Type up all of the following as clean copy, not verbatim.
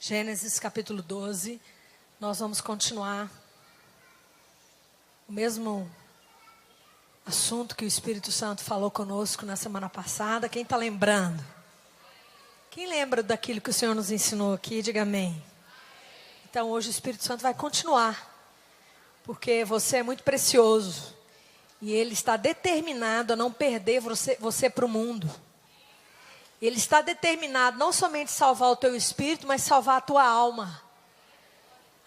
Gênesis capítulo 12, nós vamos continuar o mesmo assunto que o Espírito Santo falou conosco na semana passada. Quem está lembrando? Quem lembra daquilo que o Senhor nos ensinou aqui? Diga amém. Então hoje o Espírito Santo vai continuar, porque você é muito precioso e Ele está determinado a não perder você para o mundo. Ele está determinado não somente salvar o teu espírito, mas salvar a tua alma.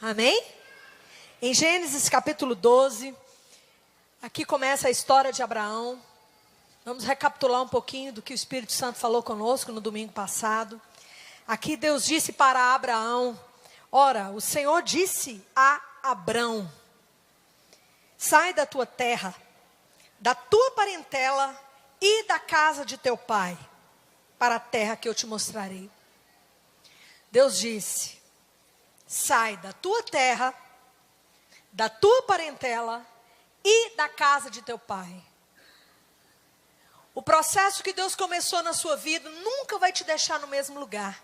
Amém? Em Gênesis capítulo 12, aqui começa a história de Abraão. Vamos recapitular um pouquinho do que o Espírito Santo falou conosco no domingo passado. Aqui Deus disse para Abraão: ora, o Senhor disse a Abrão: sai da tua terra, da tua parentela e da casa de teu pai, para a terra que eu te mostrarei. Deus disse: sai da tua terra, da tua parentela e da casa de teu pai. O processo que Deus começou na sua vida nunca vai te deixar no mesmo lugar.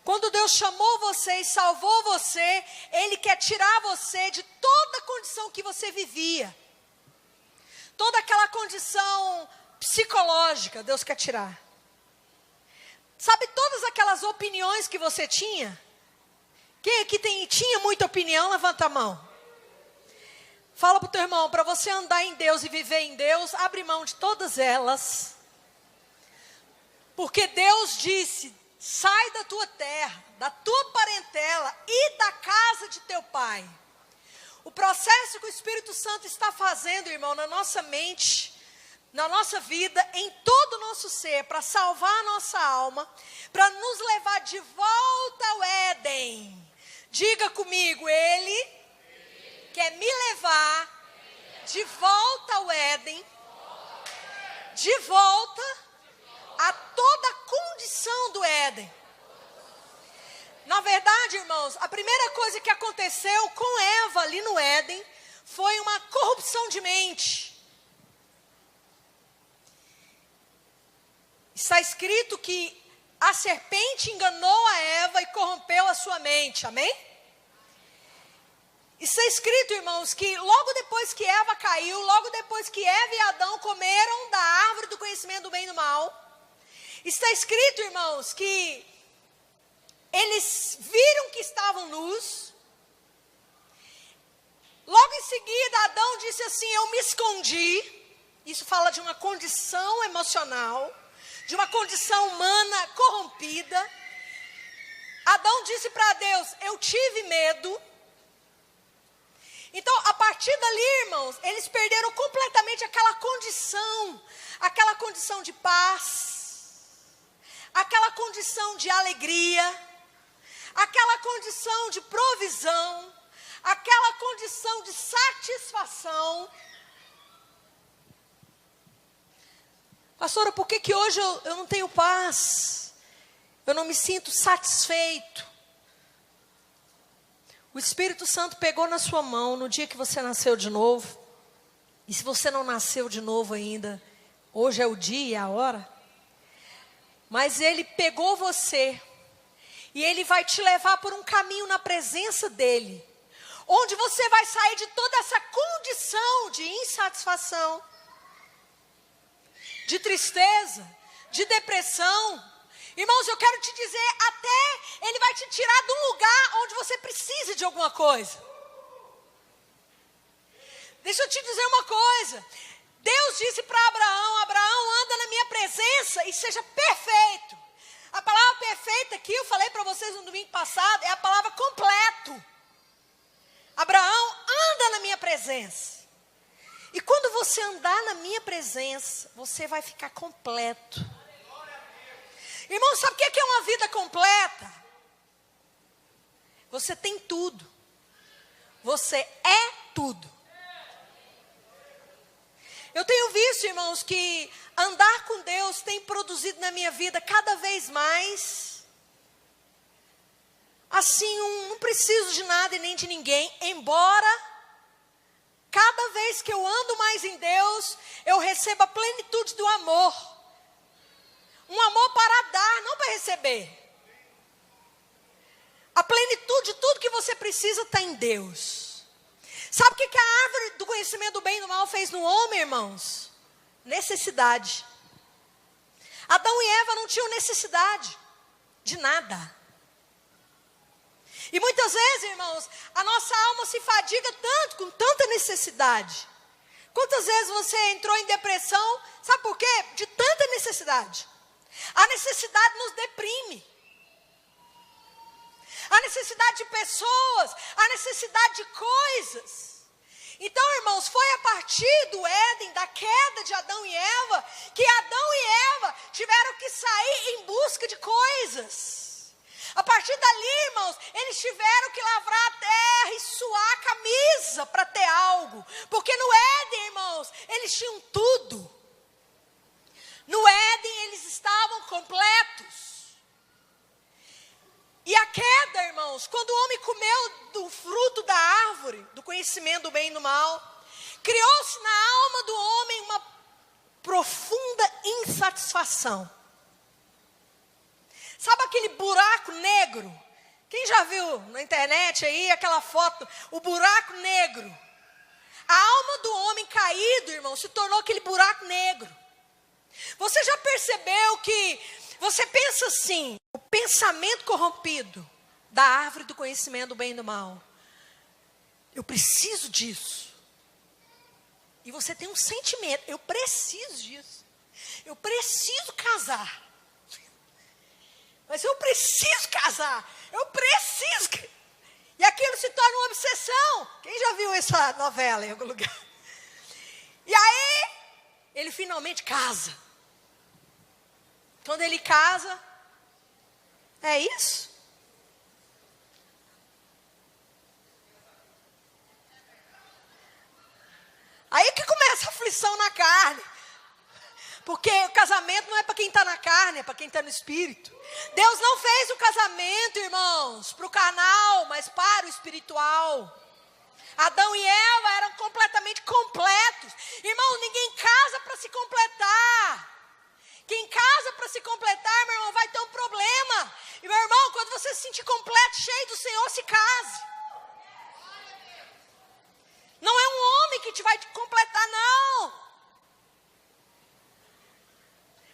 Quando Deus chamou você e salvou você, Ele quer tirar você de toda a condição que você vivia. Toda aquela condição psicológica, Deus quer tirar. Sabe todas aquelas opiniões que você tinha? Quem aqui tinha muita opinião? Levanta a mão. Fala para o teu irmão: para você andar em Deus e viver em Deus, abre mão de todas elas. Porque Deus disse: sai da tua terra, da tua parentela e da casa de teu pai. O processo que o Espírito Santo está fazendo, irmão, na nossa mente, na nossa vida, em todo o nosso ser, para salvar a nossa alma, para nos levar de volta ao Éden. Diga comigo: Ele quer me levar de volta ao Éden, de volta a toda a condição do Éden. Na verdade, irmãos, a primeira coisa que aconteceu com Eva ali no Éden foi uma corrupção de mente. Está escrito que a serpente enganou a Eva e corrompeu a sua mente, amém? Está escrito, irmãos, que logo depois que Eva caiu, logo depois que Eva e Adão comeram da árvore do conhecimento do bem e do mal, está escrito, irmãos, que eles viram que estavam nus. Logo em seguida, Adão disse assim: eu me escondi. Isso fala de uma condição emocional, de uma condição humana corrompida. Adão disse para Deus: eu tive medo. Então, a partir dali, irmãos, eles perderam completamente aquela condição de paz, aquela condição de alegria, aquela condição de provisão, aquela condição de satisfação. Pastora, por que hoje eu não tenho paz? Eu não me sinto satisfeito. O Espírito Santo pegou na sua mão no dia que você nasceu de novo. E se você não nasceu de novo ainda, hoje é o dia e a hora. Mas Ele pegou você e Ele vai te levar por um caminho na presença dEle, onde você vai sair de toda essa condição de insatisfação, de tristeza, de depressão. Irmãos, eu quero te dizer, até Ele vai te tirar de um lugar onde você precisa de alguma coisa. Deixa eu te dizer uma coisa. Deus disse para Abraão: Abraão, anda na minha presença e seja perfeito. A palavra perfeita aqui, eu falei para vocês no domingo passado, é a palavra completo. Abraão, anda na minha presença. E quando você andar na minha presença, você vai ficar completo. Irmão, sabe o que é uma vida completa? Você tem tudo. Você é tudo. Eu tenho visto, irmãos, que andar com Deus tem produzido na minha vida cada vez mais. Assim, não preciso de nada e nem de ninguém. Embora, cada vez que eu ando mais em Deus, eu recebo a plenitude do amor. Um amor para dar, não para receber. precisa estar em Deus. Sabe o que a árvore do conhecimento do bem e do mal fez no homem, irmãos? Necessidade. Adão e Eva não tinham necessidade de nada. E muitas vezes, irmãos, a nossa alma se fadiga tanto, com tanta necessidade. Quantas vezes você entrou em depressão? Sabe por quê? De tanta necessidade. A necessidade nos deprime. A necessidade de pessoas, a necessidade de coisas. Então, irmãos, foi a partir do Éden, da queda de Adão e Eva, que Adão e Eva tiveram que sair em busca de coisas. A partir dali, irmãos, eles tiveram que lavrar a terra e suar a camisa para ter algo. Porque no Éden, irmãos, eles tinham tudo. No Éden, eles estavam completos. E a queda, irmãos, quando o homem comeu do fruto da árvore, do conhecimento do bem e do mal, criou-se na alma do homem uma profunda insatisfação. Sabe aquele buraco negro? Quem já viu na internet aí aquela foto, o buraco negro? A alma do homem caído, irmão, se tornou aquele buraco negro. Você já percebeu que você pensa assim, o pensamento corrompido da árvore do conhecimento do bem e do mal. Eu preciso disso. E você tem um sentimento, eu preciso disso. Eu preciso casar. Mas eu preciso casar. Eu preciso. E aquilo se torna uma obsessão. Quem já viu essa novela em algum lugar? E aí, ele finalmente casa. Quando ele casa, é isso? Aí que começa a aflição na carne. Porque o casamento não é para quem está na carne, é para quem está no espírito. Deus não fez o casamento, irmãos, para o carnal, mas para o espiritual. Adão e Eva eram completamente completos. Irmão, ninguém casa para se completar. Quem casa para se completar, meu irmão, vai ter um problema. E meu irmão, quando você se sentir completo, cheio do Senhor, se case. Não é um homem que te vai te completar, não.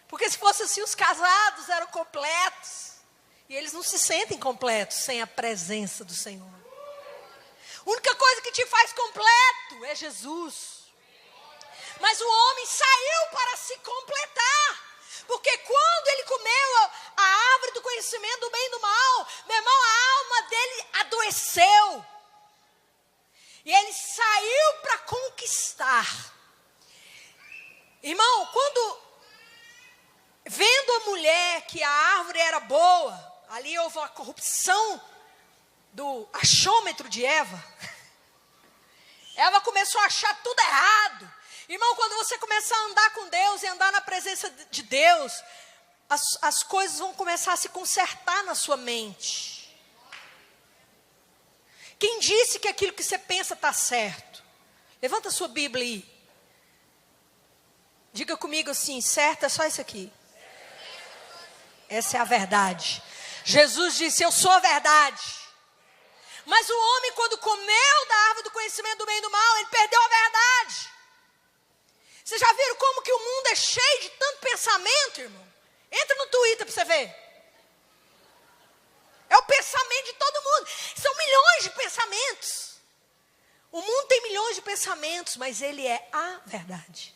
Porque se fosse assim, os casados eram completos. E eles não se sentem completos sem a presença do Senhor. A única coisa que te faz completo é Jesus. Mas o homem saiu para se completar. Porque quando ele comeu a árvore do conhecimento do bem e do mal, meu irmão, a alma dele adoeceu. E ele saiu para conquistar. Irmão, quando vendo a mulher que a árvore era boa, ali houve a corrupção do achômetro de Eva. Eva começou a achar tudo errado. Irmão, quando você começar a andar com Deus e andar na presença de Deus, as coisas vão começar a se consertar na sua mente. Quem disse que aquilo que você pensa está certo? Levanta a sua Bíblia aí. Diga comigo assim, certo é só isso aqui. Essa é a verdade. Jesus disse, eu sou a verdade. Mas o homem, quando comeu da árvore do conhecimento do bem e do mal, ele perdeu a verdade. Vocês já viram como que o mundo é cheio de tanto pensamento, irmão? Entra no Twitter para você ver. É o pensamento de todo mundo. São milhões de pensamentos. O mundo tem milhões de pensamentos, mas ele é a verdade.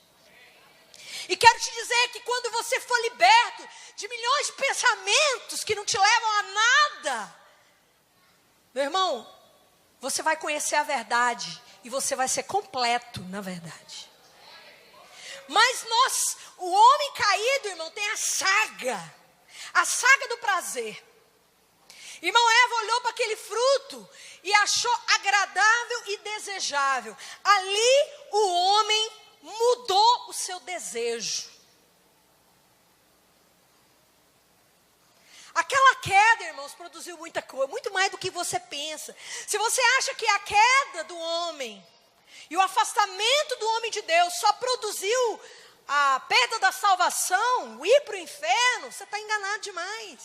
E quero te dizer que quando você for liberto de milhões de pensamentos que não te levam a nada, meu irmão, você vai conhecer a verdade e você vai ser completo na verdade. Mas o homem caído, irmão, tem a saga do prazer. Irmão, Eva olhou para aquele fruto e achou agradável e desejável. Ali o homem mudou o seu desejo. Aquela queda, irmãos, produziu muita coisa, muito mais do que você pensa. Se você acha que a queda do homem e o afastamento do homem de Deus só produziu a perda da salvação, o ir para o inferno, você está enganado demais.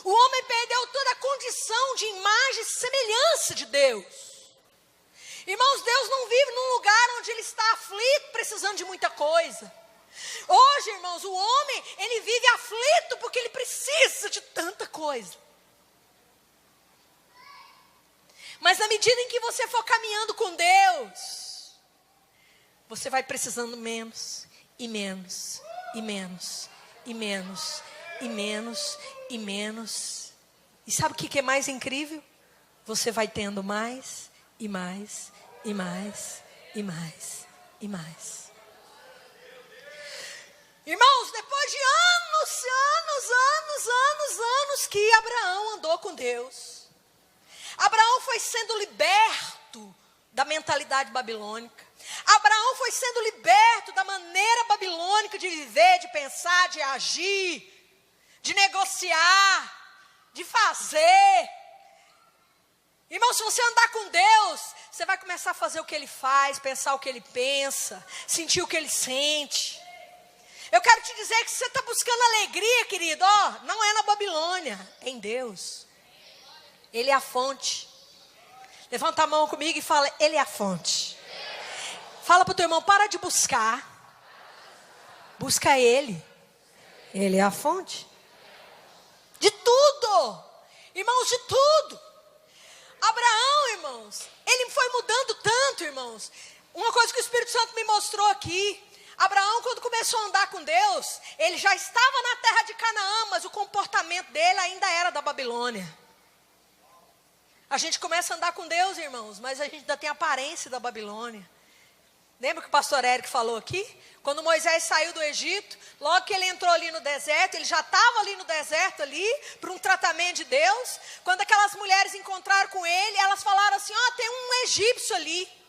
O homem perdeu causa da condição de imagem e semelhança de Deus. Irmãos, Deus não vive num lugar onde Ele está aflito, precisando de muita coisa. Hoje, irmãos, o homem, ele vive aflito porque ele precisa de tanta coisa. Mas na medida em que você for caminhando com Deus, você vai precisando menos, e menos, e menos, e menos, e menos, e menos. E sabe o que é mais incrível? Você vai tendo mais, e mais, e mais, e mais, e mais. Irmãos, depois de anos que Abraão andou com Deus, Abraão foi sendo liberto da mentalidade babilônica. Abraão foi sendo liberto da maneira babilônica de viver, de pensar, de agir, de negociar, de fazer. Irmão, se você andar com Deus, você vai começar a fazer o que Ele faz, pensar o que Ele pensa, sentir o que Ele sente. Eu quero te dizer que se você está buscando alegria, querido, não é na Babilônia, é em Deus. Ele é a fonte. Levanta a mão comigo e fala, Ele é a fonte. Fala para o teu irmão, para de buscar. Busca Ele. Ele é a fonte. De tudo. Irmãos, de tudo. Abraão, irmãos, ele foi mudando tanto, irmãos. Uma coisa que o Espírito Santo me mostrou aqui. Abraão, quando começou a andar com Deus, ele já estava na terra de Canaã, mas o comportamento dele ainda era da Babilônia. A gente começa a andar com Deus, irmãos, mas a gente ainda tem a aparência da Babilônia. Lembra que o pastor Érico falou aqui? Quando Moisés saiu do Egito, logo que ele entrou ali no deserto, ele já estava ali no deserto ali, para um tratamento de Deus. Quando aquelas mulheres encontraram com ele, elas falaram assim, tem um egípcio ali.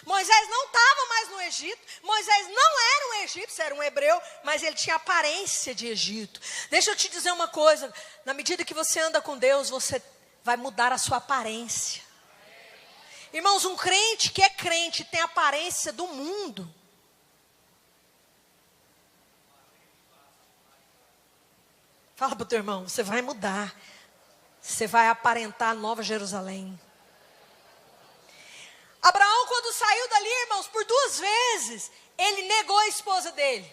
Moisés não estava mais no Egito, Moisés não era um egípcio, era um hebreu, mas ele tinha aparência de Egito. Deixa eu te dizer uma coisa, na medida que você anda com Deus, você vai mudar a sua aparência. Irmãos, um crente que é crente tem a aparência do mundo. Fala para o teu irmão, você vai mudar, você vai aparentar a Nova Jerusalém. Abraão, quando saiu dali, irmãos, por 2 vezes, ele negou a esposa dele.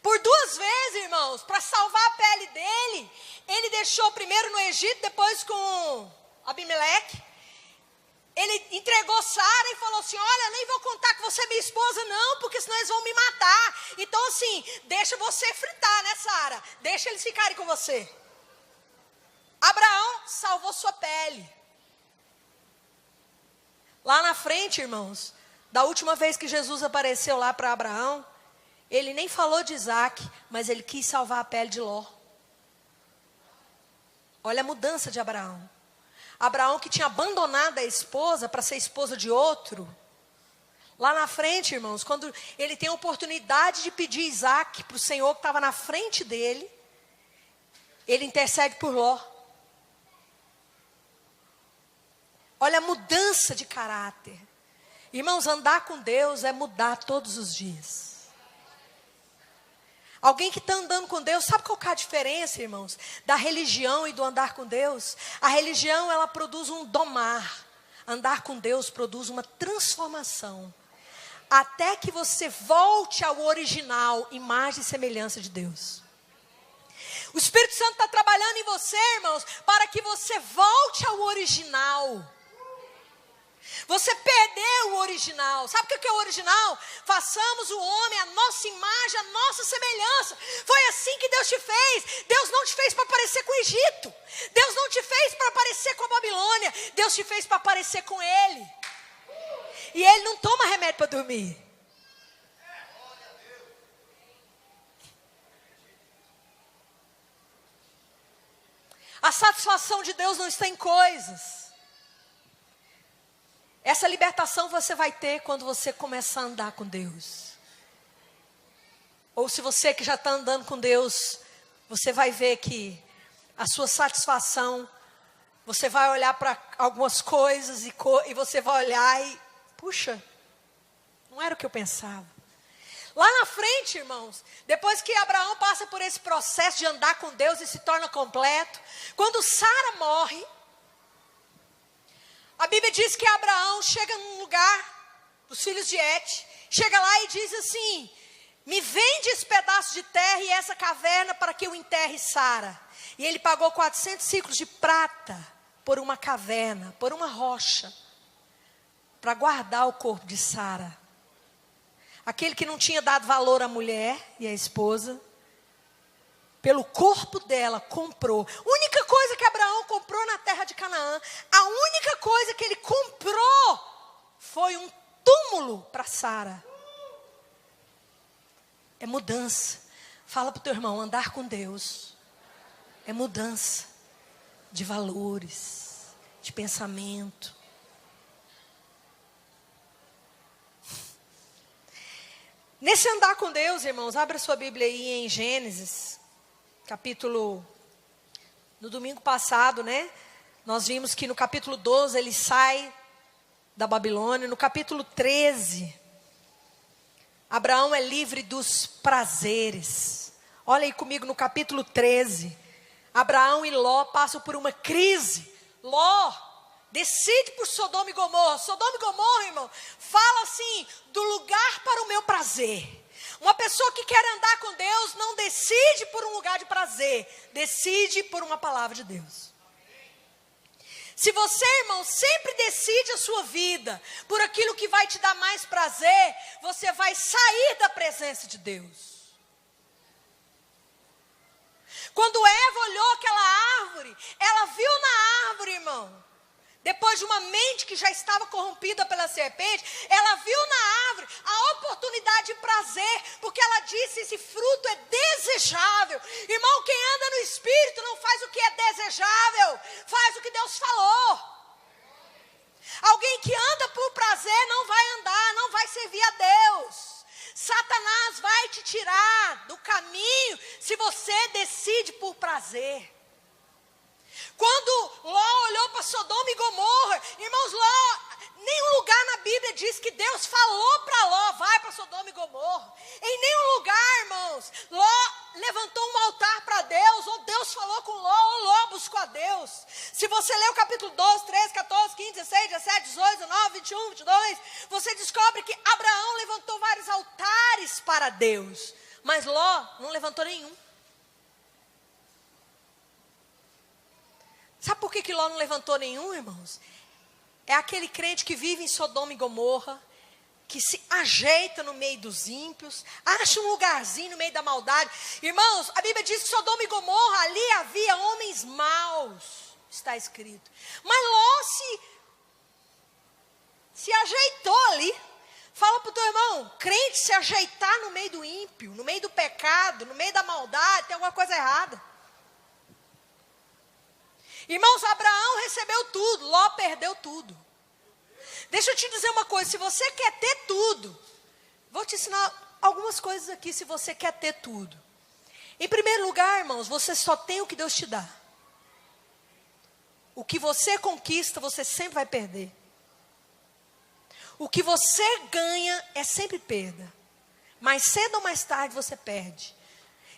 Por 2 vezes, irmãos, para salvar a pele dele, ele deixou primeiro no Egito, depois com Abimeleque. Ele entregou Sara e falou assim, olha, nem vou contar que você é minha esposa não, porque senão eles vão me matar. Então assim, deixa você fritar, né, Sara? Deixa eles ficarem com você. Abraão salvou sua pele. Lá na frente, irmãos, da última vez que Jesus apareceu lá para Abraão, ele nem falou de Isaac, mas ele quis salvar a pele de Ló. Olha a mudança de Abraão. Abraão que tinha abandonado a esposa para ser esposa de outro. Lá na frente, irmãos, quando ele tem a oportunidade de pedir Isaac para o Senhor que estava na frente dele, ele intercede por Ló. Olha a mudança de caráter. Irmãos, andar com Deus é mudar todos os dias. Alguém que está andando com Deus, sabe qual que é a diferença, irmãos, da religião e do andar com Deus? A religião, ela produz um domar. Andar com Deus produz uma transformação. Até que você volte ao original, imagem e semelhança de Deus. O Espírito Santo está trabalhando em você, irmãos, para que você volte ao original. Você perdeu o original. Sabe o que é o original? Façamos o homem, a nossa imagem, a nossa semelhança. Foi assim que Deus te fez. Deus não te fez para parecer com o Egito. Deus não te fez para parecer com a Babilônia. Deus te fez para parecer com Ele. E Ele não toma remédio para dormir. A satisfação de Deus não está em coisas. Essa libertação você vai ter quando você começar a andar com Deus. Ou se você que já está andando com Deus, você vai ver que a sua satisfação, você vai olhar para algumas coisas e você vai olhar e, puxa, não era o que eu pensava. Lá na frente, irmãos, depois que Abraão passa por esse processo de andar com Deus e se torna completo, quando Sara morre, a Bíblia diz que Abraão chega num lugar, os filhos de Et, chega lá e diz assim: me vende esse pedaço de terra e essa caverna para que eu enterre Sara. E ele pagou 400 ciclos de prata por uma caverna, por uma rocha, para guardar o corpo de Sara. Aquele que não tinha dado valor à mulher e à esposa, pelo corpo dela comprou. Única coisa que Abraão comprou na terra de Canaã, a única coisa que ele comprou foi um túmulo para Sara. É mudança. Fala para o teu irmão, andar com Deus é mudança de valores, de pensamento. Nesse andar com Deus, irmãos, abra sua Bíblia aí em Gênesis, capítulo, no domingo passado, né? Nós vimos que no capítulo 12 ele sai da Babilônia. No capítulo 13, Abraão é livre dos prazeres. Olha aí comigo no capítulo 13. Abraão e Ló passam por uma crise. Ló decide por Sodoma e Gomorra. Sodoma e Gomorra, irmão, fala assim, do lugar para o meu prazer. Uma pessoa que quer andar com Deus não decide por um lugar de prazer, decide por uma palavra de Deus. Se você, irmão, sempre decide a sua vida por aquilo que vai te dar mais prazer, você vai sair da presença de Deus. Quando Eva olhou aquela árvore, ela viu na árvore, irmão, depois de uma mente que já estava corrompida pela serpente, ela viu na árvore a oportunidade de prazer, porque ela disse, esse fruto é desejável. Irmão, quem anda no Espírito não faz o que é desejável, faz o que Deus falou. Alguém que anda por prazer não vai andar, não vai servir a Deus. Satanás vai te tirar do caminho se você decide por prazer. Quando Ló olhou para Sodoma e Gomorra, irmãos, Ló, nenhum lugar na Bíblia diz que Deus falou para Ló, vai para Sodoma e Gomorra. Em nenhum lugar, irmãos, Ló levantou um altar para Deus, ou Deus falou com Ló, ou Ló buscou a Deus. Se você ler o capítulo 12, 13, 14, 15, 16, 17, 18, 19, 21, 22, você descobre que Abraão levantou vários altares para Deus, mas Ló não levantou nenhum. Sabe por que Ló não levantou nenhum, irmãos? É aquele crente que vive em Sodoma e Gomorra, que se ajeita no meio dos ímpios, acha um lugarzinho no meio da maldade. Irmãos, a Bíblia diz que Sodoma e Gomorra, ali havia homens maus, está escrito. Mas Ló se ajeitou ali. Fala para o teu irmão, crente se ajeitar no meio do ímpio, no meio do pecado, no meio da maldade, tem alguma coisa errada. Irmãos, Abraão recebeu tudo, Ló perdeu tudo. Deixa eu te dizer uma coisa, se você quer ter tudo, vou te ensinar algumas coisas aqui se você quer ter tudo. Em primeiro lugar, irmãos, você só tem o que Deus te dá. O que você conquista, você sempre vai perder. O que você ganha é sempre perda. Mais cedo ou mais tarde você perde.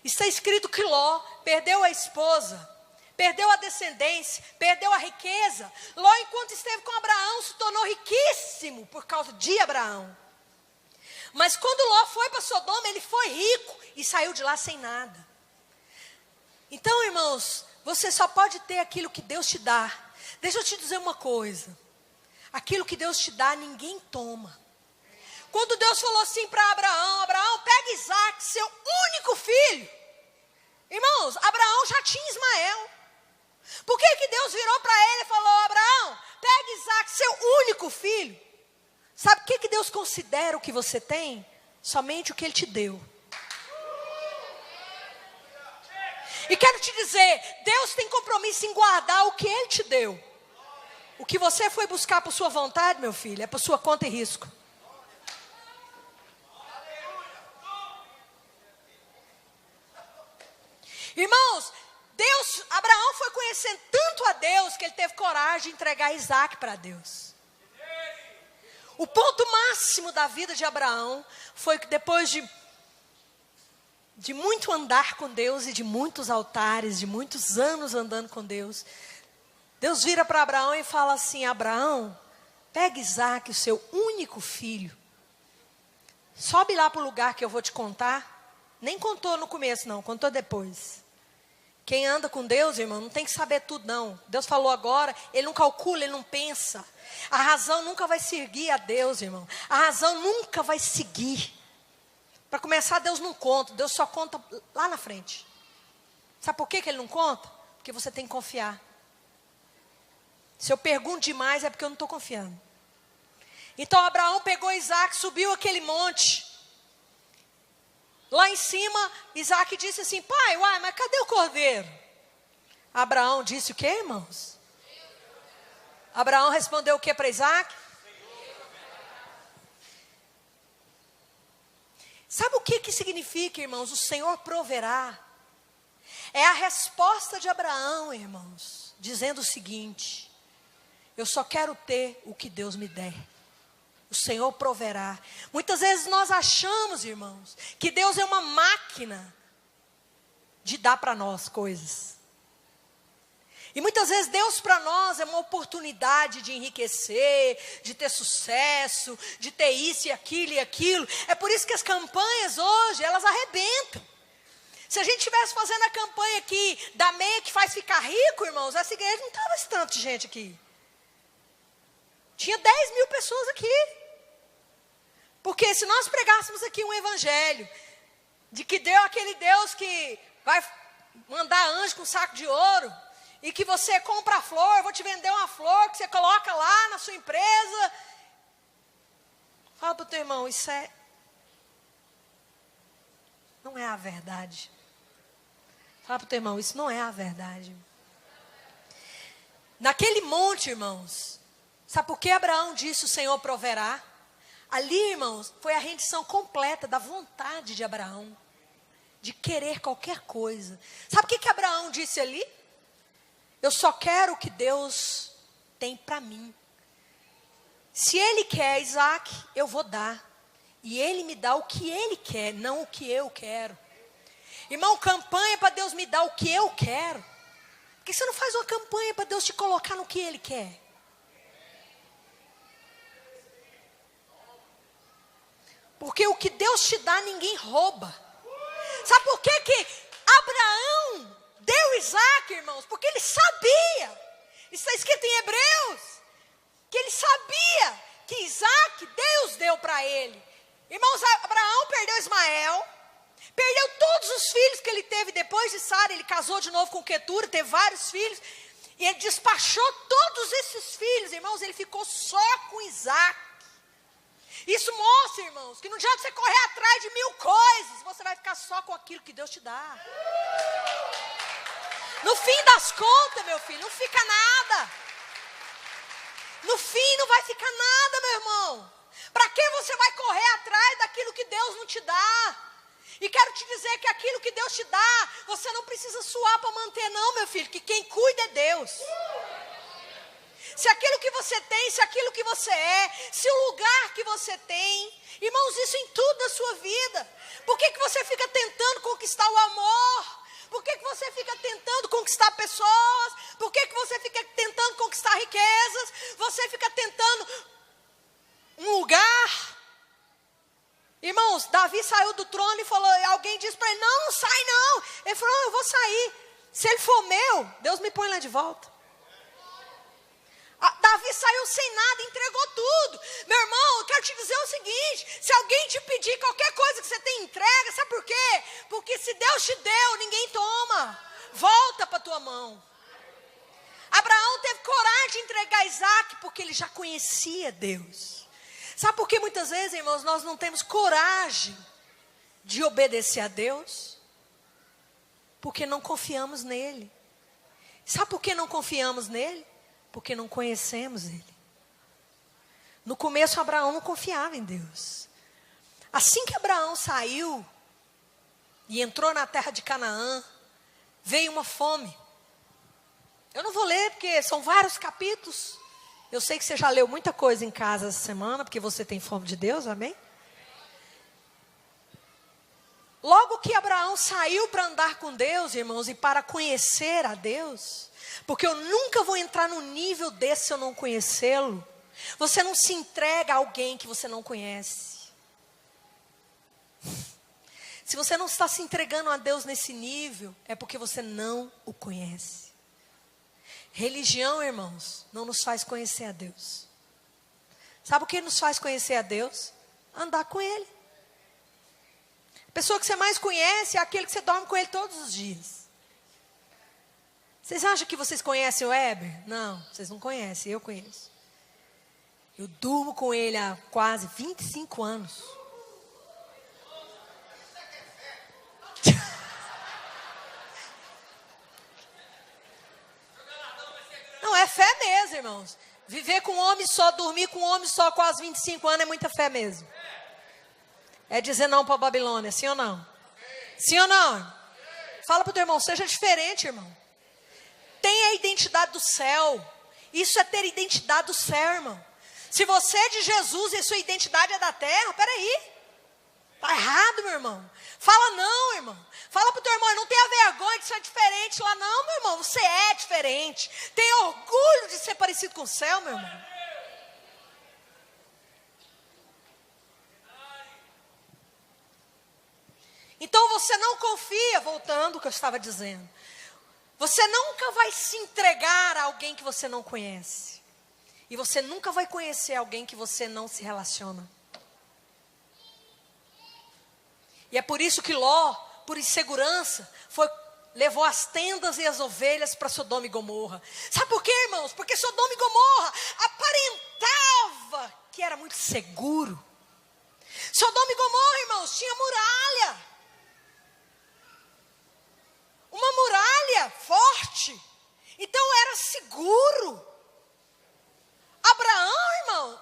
Está escrito que Ló perdeu a esposa, perdeu a descendência, perdeu a riqueza. Ló, enquanto esteve com Abraão, se tornou riquíssimo por causa de Abraão. Mas quando Ló foi para Sodoma, ele foi rico e saiu de lá sem nada. Então, irmãos, você só pode ter aquilo que Deus te dá. Deixa eu te dizer uma coisa. Aquilo que Deus te dá, ninguém toma. Quando Deus falou assim para Abraão, Abraão, pega Isaac, seu único filho. Irmãos, Abraão já tinha Ismael. Por que Deus virou para ele e falou, Abraão, pega Isaac, seu único filho? Sabe o que Deus considera o que você tem? Somente o que Ele te deu. E quero te dizer, Deus tem compromisso em guardar o que Ele te deu. O que você foi buscar por sua vontade, meu filho, é por sua conta e risco. Irmãos, Abraão foi conhecendo tanto a Deus que ele teve coragem de entregar Isaac para Deus. O ponto máximo da vida de Abraão foi que depois de de muito andar com Deus e de muitos altares, de muitos anos andando com Deus, Deus vira para Abraão e fala assim: Abraão, pega Isaac, o seu único filho, sobe lá para o lugar que eu vou te contar. Nem contou no começo não, contou depois. Quem anda com Deus, irmão, não tem que saber tudo não. Deus falou agora, ele não calcula, ele não pensa. A razão nunca vai seguir a Deus, irmão. A razão nunca vai seguir. Para começar, Deus não conta. Deus só conta lá na frente. Sabe por que ele não conta? Porque você tem que confiar. Se eu pergunto demais é porque eu não estou confiando. Então Abraão pegou Isaac, subiu aquele monte. Lá em cima, Isaac disse assim: pai, uai, mas cadê o cordeiro? Abraão disse o quê, irmãos? Abraão respondeu o que para Isaac? Sabe o que significa, irmãos? O Senhor proverá. É a resposta de Abraão, irmãos, dizendo o seguinte: eu só quero ter o que Deus me der. O Senhor proverá. Muitas vezes nós achamos, irmãos, que Deus é uma máquina de dar para nós coisas. E muitas vezes Deus para nós é uma oportunidade de enriquecer, de ter sucesso, de ter isso e aquilo. É por isso que as campanhas hoje, elas arrebentam. Se a gente estivesse fazendo a campanha aqui da meia que faz ficar rico, irmãos, essa igreja não estava esse tanto de gente aqui. Tinha 10 mil pessoas aqui. Porque se nós pregássemos aqui um evangelho de que Deus é aquele Deus que vai mandar anjo com saco de ouro, e que você compra a flor, eu vou te vender uma flor que você coloca lá na sua empresa. Fala para o teu irmão, isso não é a verdade. Fala para o teu irmão, isso não é a verdade. Naquele monte, irmãos, sabe por que Abraão disse: o Senhor proverá? Ali, irmãos, foi a rendição completa da vontade de Abraão, de querer qualquer coisa. Sabe o que Abraão disse ali? Eu só quero o que Deus tem para mim. Se Ele quer Isaac, eu vou dar. E Ele me dá o que Ele quer, não o que eu quero. Irmão, campanha para Deus me dar o que eu quero. Por que você não faz uma campanha para Deus te colocar no que Ele quer? Porque o que Deus te dá, ninguém rouba. Sabe por que Abraão deu Isaac, irmãos? Porque ele sabia. Isso está escrito em Hebreus. Que ele sabia que Isaac, Deus deu para ele. Irmãos, Abraão perdeu Ismael. Perdeu todos os filhos que ele teve depois de Sara. Ele casou de novo com Quetura, teve vários filhos. E ele despachou todos esses filhos, irmãos. Ele ficou só com Isaac. Isso mostra, irmãos, que não adianta você correr atrás de 1000 coisas. Você vai ficar só com aquilo que Deus te dá. No fim das contas, meu filho, não fica nada. No fim não vai ficar nada, meu irmão. Para que você vai correr atrás daquilo que Deus não te dá? E quero te dizer que aquilo que Deus te dá, você não precisa suar para manter não, meu filho. Que quem cuida é Deus. Se aquilo que você tem, se aquilo que você é, se o lugar que você tem, irmãos, isso em tudo da sua vida. Por que você fica tentando conquistar o amor? Por que você fica tentando conquistar pessoas? Por que você fica tentando conquistar riquezas? Você fica tentando um lugar? Irmãos, Davi saiu do trono e falou, alguém disse para ele, não sai não. Ele falou, eu vou sair. Se ele for meu, Deus me põe lá de volta. Davi saiu sem nada, entregou tudo. Meu irmão, eu quero te dizer o seguinte: se alguém te pedir qualquer coisa que você tem, entrega. Sabe por quê? Porque se Deus te deu, ninguém toma. Volta para a tua mão. Abraão teve coragem de entregar Isaac porque ele já conhecia Deus. Sabe por que muitas vezes, irmãos, nós não temos coragem de obedecer a Deus? Porque não confiamos nele. Sabe por que não confiamos nele? Porque não conhecemos Ele. No começo, Abraão não confiava em Deus. Assim que Abraão saiu e entrou na terra de Canaã, veio uma fome. Eu não vou ler porque são vários capítulos. Eu sei que você já leu muita coisa em casa essa semana, porque você tem fome de Deus, amém? Logo que Abraão saiu para andar com Deus, irmãos, e para conhecer a Deus, porque eu nunca vou entrar no nível desse se eu não conhecê-lo. Você não se entrega a alguém que você não conhece. Se você não está se entregando a Deus nesse nível, é porque você não o conhece. Religião, irmãos, não nos faz conhecer a Deus. Sabe o que nos faz conhecer a Deus? Andar com Ele. A pessoa que você mais conhece é aquele que você dorme com ele todos os dias. Vocês acham que vocês conhecem o Heber? Não, vocês não conhecem, eu conheço. Eu durmo com ele há quase 25 anos. Não, é fé mesmo, irmãos. Viver com um homem só, dormir com um homem só quase 25 anos é muita fé mesmo. É dizer não para a Babilônia, sim ou não? Sim ou não? Fala para o teu irmão, seja diferente, irmão. Tenha a identidade do céu. Isso é ter identidade do céu, irmão. Se você é de Jesus e sua identidade é da terra, peraí. Está errado, meu irmão. Fala não, irmão. Fala para o teu irmão, não tenha vergonha de ser diferente lá. Não, meu irmão, você é diferente. Tenha orgulho de ser parecido com o céu, meu irmão. Então você não confia, voltando ao que eu estava dizendo. Você nunca vai se entregar a alguém que você não conhece. E você nunca vai conhecer alguém que você não se relaciona. E é por isso que Ló, por insegurança, levou as tendas e as ovelhas para Sodoma e Gomorra. Sabe por quê, irmãos? Porque Sodoma e Gomorra aparentava que era muito seguro. Sodoma e Gomorra, irmãos, tinha muralha. Uma muralha forte. Então era seguro. Abraão, irmão.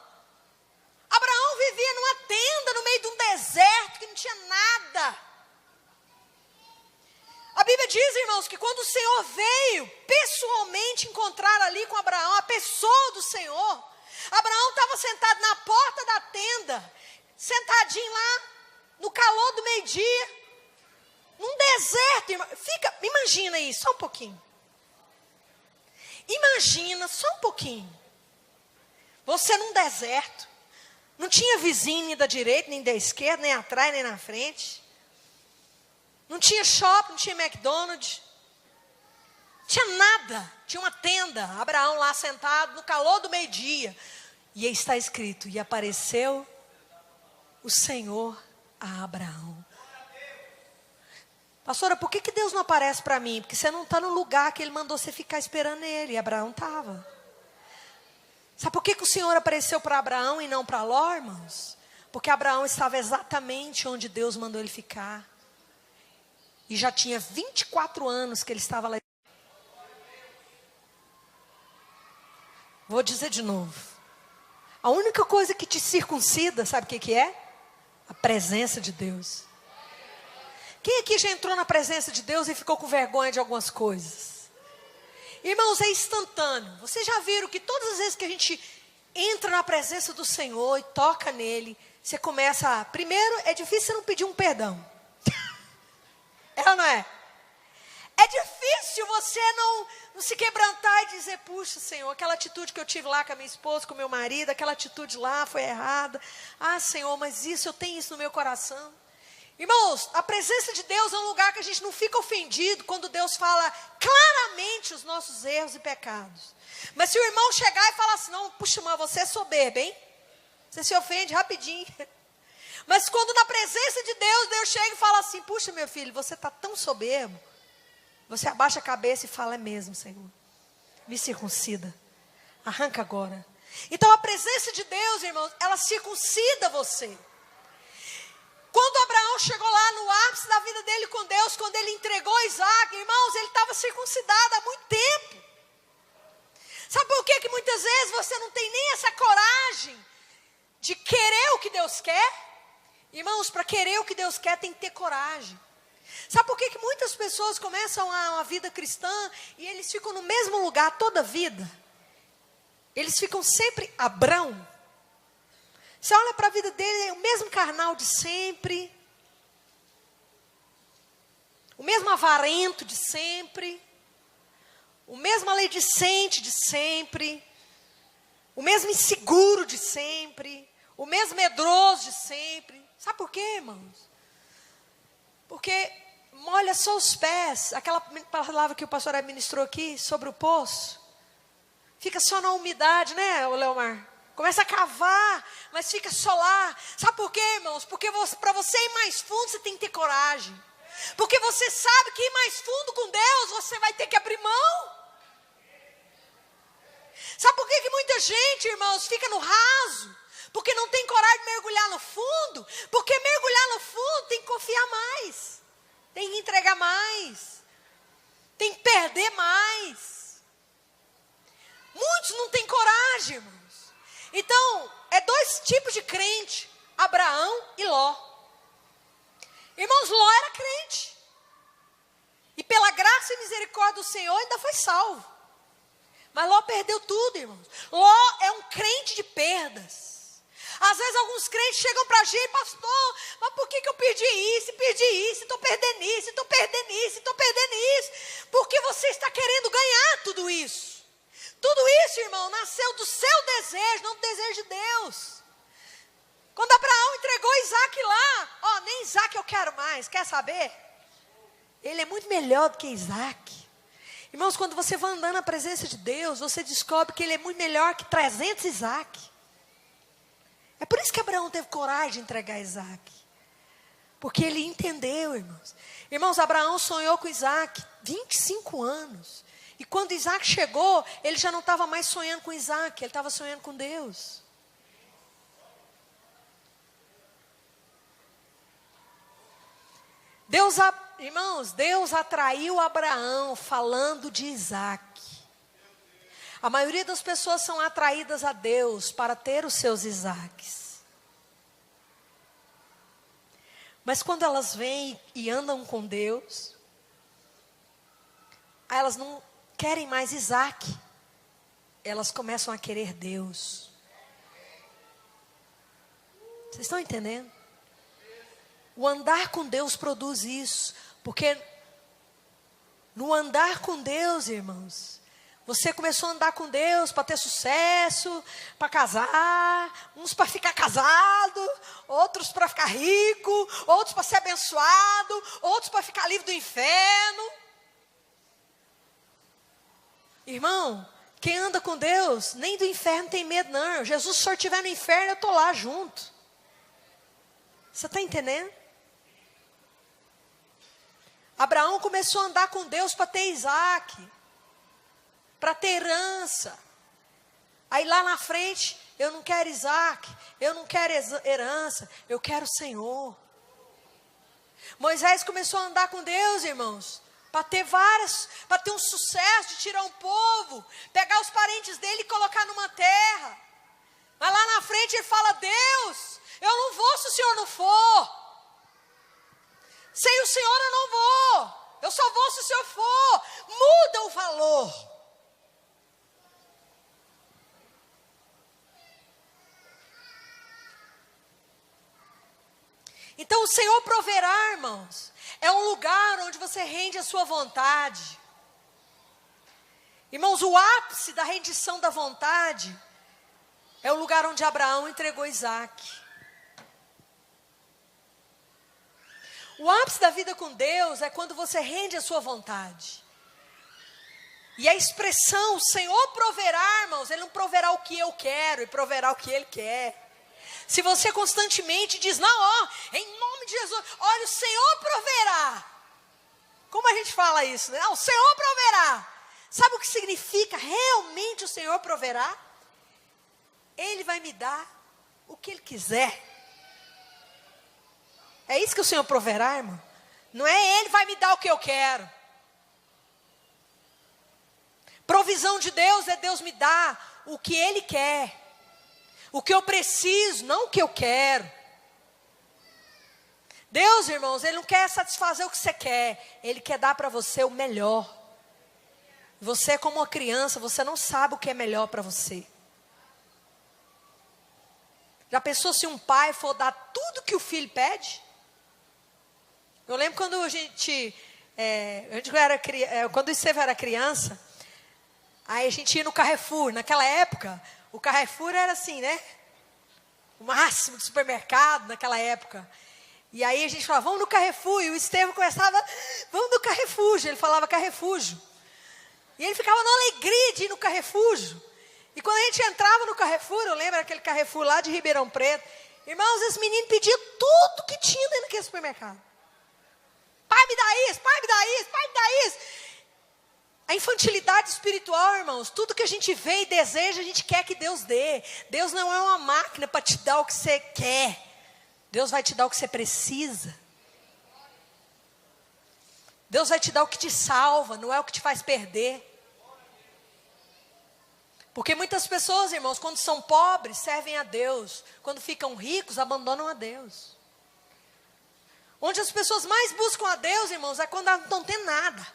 Abraão vivia numa tenda no meio de um deserto que não tinha nada. A Bíblia diz, irmãos, que quando o Senhor veio pessoalmente encontrar ali com Abraão, a pessoa do Senhor, Abraão estava sentado na porta da tenda, sentadinho lá, no calor do meio-dia, num deserto, irmão. Imagina isso, só um pouquinho. Imagina, só um pouquinho. Você num deserto, não tinha vizinho nem da direita, nem da esquerda, nem atrás, nem na frente. Não tinha shopping, não tinha McDonald's. Não tinha nada. Tinha uma tenda, Abraão lá sentado no calor do meio-dia. E aí está escrito, e apareceu o Senhor a Abraão. Pastora, por que Deus não aparece para mim? Porque você não está no lugar que Ele mandou você ficar esperando Ele. E Abraão estava. Sabe por que o Senhor apareceu para Abraão e não para Ló, irmãos? Porque Abraão estava exatamente onde Deus mandou ele ficar. E já tinha 24 anos que ele estava lá. Vou dizer de novo. A única coisa que te circuncida, sabe o que é? A presença de Deus. Quem aqui já entrou na presença de Deus e ficou com vergonha de algumas coisas? Irmãos, é instantâneo. Vocês já viram que todas as vezes que a gente entra na presença do Senhor e toca nele, você começa a... Primeiro, é difícil você não pedir um perdão. É ou não é? É difícil você não se quebrantar e dizer, puxa, Senhor, aquela atitude que eu tive lá com a minha esposa, com o meu marido, aquela atitude lá foi errada. Ah, Senhor, mas eu tenho isso no meu coração. Irmãos, a presença de Deus é um lugar que a gente não fica ofendido quando Deus fala claramente os nossos erros e pecados. Mas se o irmão chegar e falar assim, não, puxa, mas você é soberbo, hein? Você se ofende rapidinho. Mas quando na presença de Deus, Deus chega e fala assim, puxa, meu filho, você está tão soberbo. Você abaixa a cabeça e fala, é mesmo, Senhor. Me circuncida. Arranca agora. Então a presença de Deus, irmãos, ela circuncida você. Quando Abraão chegou lá no ápice da vida dele com Deus, quando ele entregou Isaac, irmãos, ele estava circuncidado há muito tempo. Sabe por que muitas vezes você não tem nem essa coragem de querer o que Deus quer? Irmãos, para querer o que Deus quer tem que ter coragem. Sabe por que muitas pessoas começam uma vida cristã e eles ficam no mesmo lugar toda a vida? Eles ficam sempre Abrão. Você olha para a vida dele, é o mesmo carnal de sempre. o mesmo avarento de sempre, o mesmo maledicente de sempre, o mesmo inseguro de sempre, o mesmo medroso de sempre. Sabe por quê, irmãos? Porque molha só os pés, aquela palavra que o pastor administrou aqui sobre o poço, fica só na umidade, né, Leomar? Começa a cavar, mas fica só lá. Sabe por quê, irmãos? Porque para você ir mais fundo, você tem que ter coragem. Porque você sabe que ir mais fundo com Deus, você vai ter que abrir mão. Sabe por que muita gente, irmãos, fica no raso? Porque não tem coragem de mergulhar no fundo. Porque mergulhar no fundo tem que confiar mais. Tem que entregar mais. Tem que perder mais. Muitos não têm coragem, irmãos. Então, é dois tipos de crente. Abraão e Ló. Irmãos, Ló era crente. E pela graça e misericórdia do Senhor ainda foi salvo. Mas Ló perdeu tudo, irmãos. Ló é um crente de perdas. Às vezes alguns crentes chegam para a gente, pastor, mas por que eu perdi isso, estou perdendo isso, estou perdendo isso, estou perdendo isso? Porque você está querendo ganhar tudo isso. Tudo isso, irmão, nasceu do seu desejo, não do desejo de Deus. Quando Abraão entregou Isaac lá, nem Isaac eu quero mais, quer saber? Ele é muito melhor do que Isaac. Irmãos, quando você vai andando na presença de Deus, você descobre que ele é muito melhor que 300 Isaac. É por isso que Abraão teve coragem de entregar Isaac. Porque ele entendeu, irmãos. Irmãos, Abraão sonhou com Isaac 25 anos. E quando Isaac chegou, ele já não estava mais sonhando com Isaac, ele estava sonhando com Deus. Irmãos, Deus atraiu Abraão falando de Isaac. A maioria das pessoas são atraídas a Deus para ter os seus Isaques. Mas quando elas vêm e andam com Deus, elas não querem mais Isaac. Elas começam a querer Deus. Vocês estão entendendo? O andar com Deus produz isso. Porque no andar com Deus, irmãos, você começou a andar com Deus para ter sucesso, para casar, uns para ficar casado, outros para ficar rico, outros para ser abençoado, outros para ficar livre do inferno. Irmão, quem anda com Deus, nem do inferno tem medo não. Jesus, se o senhor estiver no inferno, eu estou lá junto. Você está entendendo? Abraão começou a andar com Deus para ter Isaac, para ter herança. Aí lá na frente, eu não quero Isaac, eu não quero herança, eu quero o Senhor. Moisés começou a andar com Deus, irmãos, para ter um sucesso de tirar um povo, pegar os parentes dele e colocar numa terra. Mas lá na frente ele fala, Deus, eu não vou se o Senhor não for. Sem o Senhor eu não vou. Eu só vou se o Senhor for. Muda o valor. Então o Senhor proverá, irmãos, é um lugar onde você rende a sua vontade. Irmãos, o ápice da rendição da vontade é o lugar onde Abraão entregou Isaac. O ápice da vida com Deus é quando você rende a sua vontade. E a expressão, o Senhor proverá, irmãos, Ele não proverá o que eu quero, Ele proverá o que Ele quer. Se você constantemente diz, não, em nome de Jesus, olha, o Senhor proverá. Como a gente fala isso, né? O Senhor proverá. Sabe o que significa realmente o Senhor proverá? Ele vai me dar o que Ele quiser. É isso que o Senhor proverá, irmão? Não é Ele vai me dar o que eu quero. Provisão de Deus é Deus me dar o que Ele quer. O que eu preciso, não o que eu quero. Deus, irmãos, Ele não quer satisfazer o que você quer. Ele quer dar para você o melhor. Você é como uma criança, você não sabe o que é melhor para você. Já pensou se um pai for dar tudo que o filho pede? Eu lembro quando a gente Quando o Estevão era criança, aí a gente ia no Carrefour. Naquela época, o Carrefour era assim, né? O máximo de supermercado naquela época. E aí a gente falava, vamos no Carrefour. E o Estevão começava, vamos no Carrefour. Ele falava Carrefúgio. E ele ficava na alegria de ir no Carrefúgio. E quando a gente entrava no Carrefour, eu lembro aquele Carrefour lá de Ribeirão Preto. Irmãos, esse menino pedia tudo que tinha dentro daquele supermercado. Pai, me dá isso, pai, me dá isso, pai, me dá isso. A infantilidade espiritual, irmãos, tudo que a gente vê e deseja, a gente quer que Deus dê. Deus não é uma máquina para te dar o que você quer. Deus vai te dar o que você precisa. Deus vai te dar o que te salva, não é o que te faz perder. Porque muitas pessoas, irmãos, quando são pobres, servem a Deus. Quando ficam ricos, abandonam a Deus. Onde as pessoas mais buscam a Deus, irmãos, é quando elas não têm nada.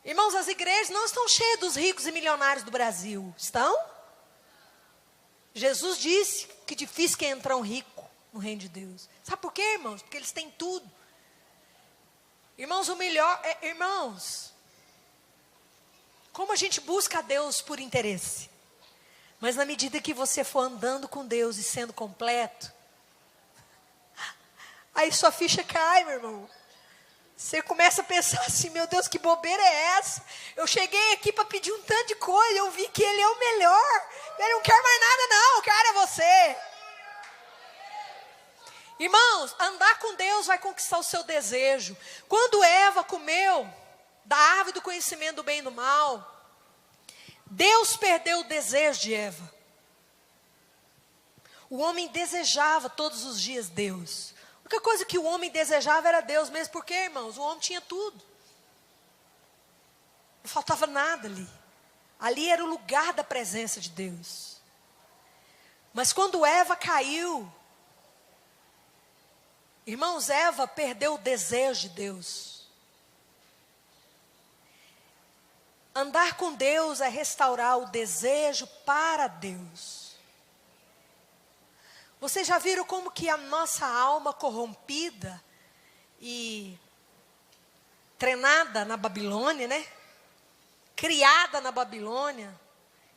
Irmãos, as igrejas não estão cheias dos ricos e milionários do Brasil. Estão? Jesus disse que difícil que é entrar um rico no reino de Deus. Sabe por quê, irmãos? Porque eles têm tudo. Irmãos, o melhor é, irmãos, como a gente busca a Deus por interesse. Mas na medida que você for andando com Deus e sendo completo, aí sua ficha cai, meu irmão. Você começa a pensar assim, meu Deus, que bobeira é essa? Eu cheguei aqui para pedir um tanto de coisa, eu vi que Ele é o melhor. Ele não quer mais nada não, o cara é você. Irmãos, andar com Deus vai conquistar o seu desejo. Quando Eva comeu da árvore do conhecimento do bem e do mal, Deus perdeu o desejo de Eva. O homem desejava todos os dias Deus. A única coisa que o homem desejava era Deus mesmo, porque, irmãos, o homem tinha tudo. Não faltava nada ali. Ali era o lugar da presença de Deus. Mas quando Eva caiu, irmãos, Eva perdeu o desejo de Deus. Andar com Deus é restaurar o desejo para Deus. Vocês já viram como que a nossa alma corrompida e treinada na Babilônia, né? Criada na Babilônia,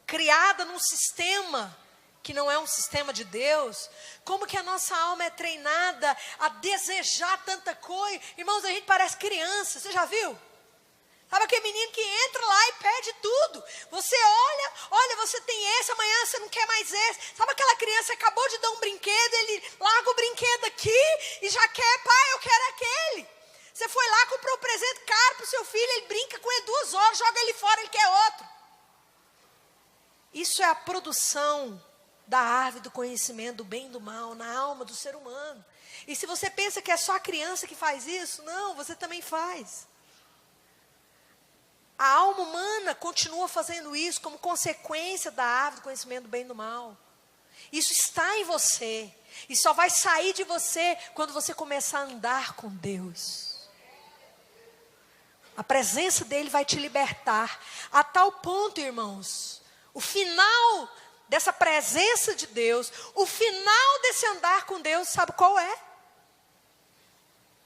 criada num sistema que não é um sistema de Deus, como que a nossa alma é treinada a desejar tanta coisa. Irmãos, a gente parece criança, você já viu? Sabe aquele menino que entra lá e perde tudo? Você olha, você tem esse, amanhã você não quer mais esse. Sabe aquela criança que acabou de dar um brinquedo, ele larga o brinquedo aqui e já quer, pai, eu quero aquele. Você foi lá, comprou um presente caro para o seu filho, ele brinca com ele 2 horas, joga ele fora, ele quer outro. Isso é a produção da árvore do conhecimento do bem e do mal na alma do ser humano. E se você pensa que é só a criança que faz isso, não, você também faz. A alma humana continua fazendo isso como consequência da árvore do conhecimento do bem e do mal. Isso está em você. E só vai sair de você quando você começar a andar com Deus. A presença dele vai te libertar. A tal ponto, irmãos, o final dessa presença de Deus, o final desse andar com Deus, sabe qual é?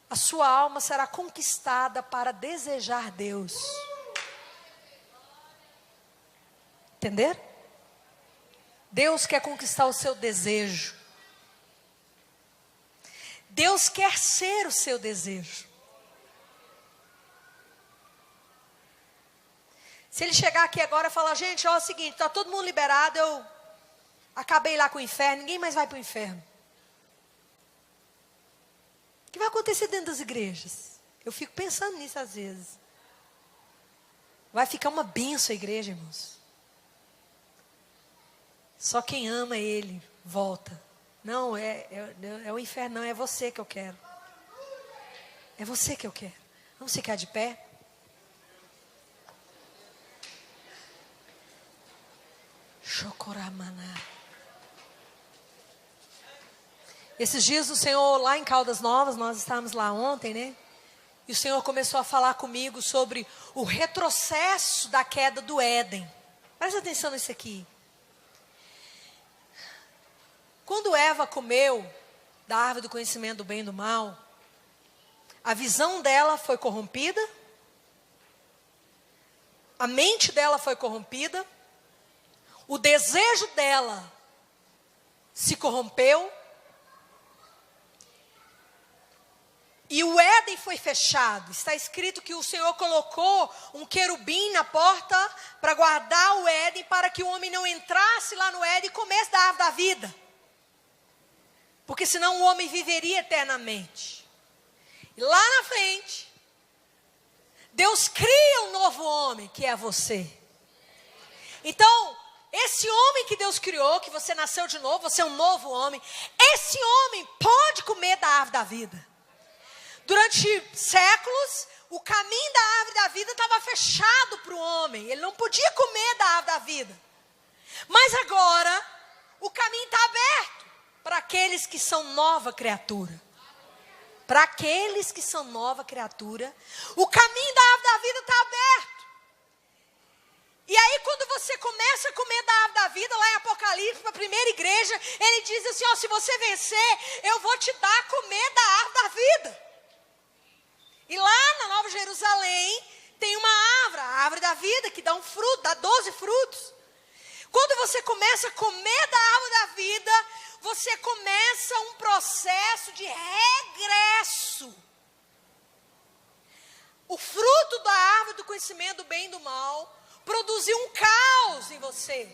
A sua alma será conquistada para desejar Deus. Entender? Deus quer conquistar o seu desejo. Deus quer ser o seu desejo. Se ele chegar aqui agora e falar, gente, ó, é o seguinte, está todo mundo liberado, eu acabei lá com o inferno, ninguém mais vai para o inferno. O que vai acontecer dentro das igrejas? Eu fico pensando nisso às vezes. Vai ficar uma bênção a igreja, irmãos. Só quem ama Ele volta. Não, é o inferno, não, é você que eu quero. É você que eu quero. Vamos ficar de pé? Chocoramaná. Esses dias o Senhor, lá em Caldas Novas, nós estávamos lá ontem, né? E o Senhor começou a falar comigo sobre o retrocesso da queda do Éden. Presta atenção nisso aqui. Quando Eva comeu da árvore do conhecimento do bem e do mal, A visão dela foi corrompida. A mente dela foi corrompida. O desejo dela se corrompeu. E o Éden foi fechado. Está escrito que o Senhor colocou um querubim na porta para guardar o Éden, para que o homem não entrasse lá no Éden e comesse da árvore da vida. Porque senão o homem viveria eternamente. E lá na frente, Deus cria um novo homem, que é você. Então, esse homem que Deus criou, que você nasceu de novo, você é um novo homem. Esse homem pode comer da árvore da vida. Durante séculos, o caminho da árvore da vida estava fechado para o homem. Ele não podia comer da árvore da vida. Mas agora, o caminho está aberto para aqueles que são nova criatura. Para aqueles que são nova criatura, o caminho da árvore da vida está aberto. E aí quando você começa a comer da árvore da vida, lá em Apocalipse, para a primeira igreja, ele diz assim, ó, se você vencer, eu vou te dar a comer da árvore da vida. E lá na Nova Jerusalém, tem uma árvore, a árvore da vida, que dá um fruto, dá 12 frutos. Quando você começa a comer da árvore da vida, você começa um processo de regresso. O fruto da árvore do conhecimento do bem e do mal produziu um caos em você.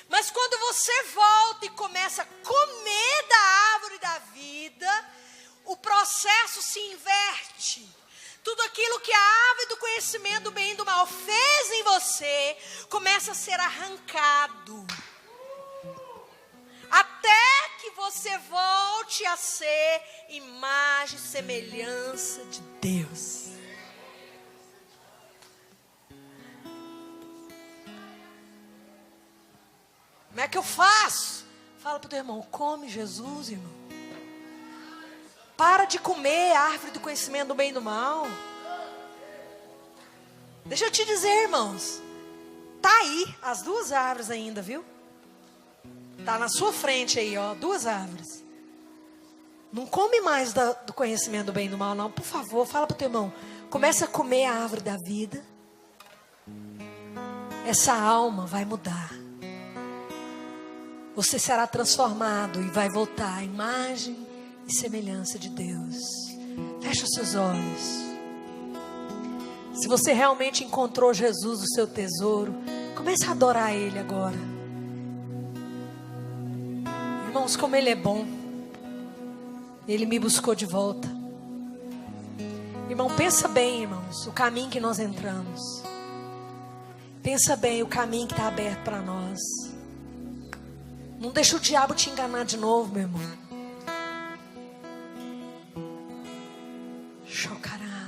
Mas quando você volta e começa a comer da árvore da vida, o processo se inverte. Tudo aquilo que a árvore do conhecimento do bem e do mal fez em você, começa a ser arrancado. Até que você volte a ser imagem e semelhança de Deus. Como é que eu faço? Fala para o teu irmão, come Jesus, irmão. Para de comer a árvore do conhecimento do bem e do mal. Deixa eu te dizer, irmãos. Tá aí, as duas árvores ainda, viu? Tá na sua frente aí, ó, duas árvores. Não come mais do conhecimento do bem e do mal, não. Por favor, fala pro teu irmão. Começa a comer a árvore da vida. Essa alma vai mudar. Você será transformado e vai voltar à imagem e semelhança de Deus. Fecha os seus olhos. Se você realmente encontrou Jesus, o seu tesouro, comece a adorar Ele agora. Irmãos, como Ele é bom. Ele me buscou de volta. Irmão, pensa bem, irmãos, o caminho que nós entramos. Pensa bem o caminho que está aberto para nós. Não deixa o diabo te enganar de novo, meu irmão. Chocará.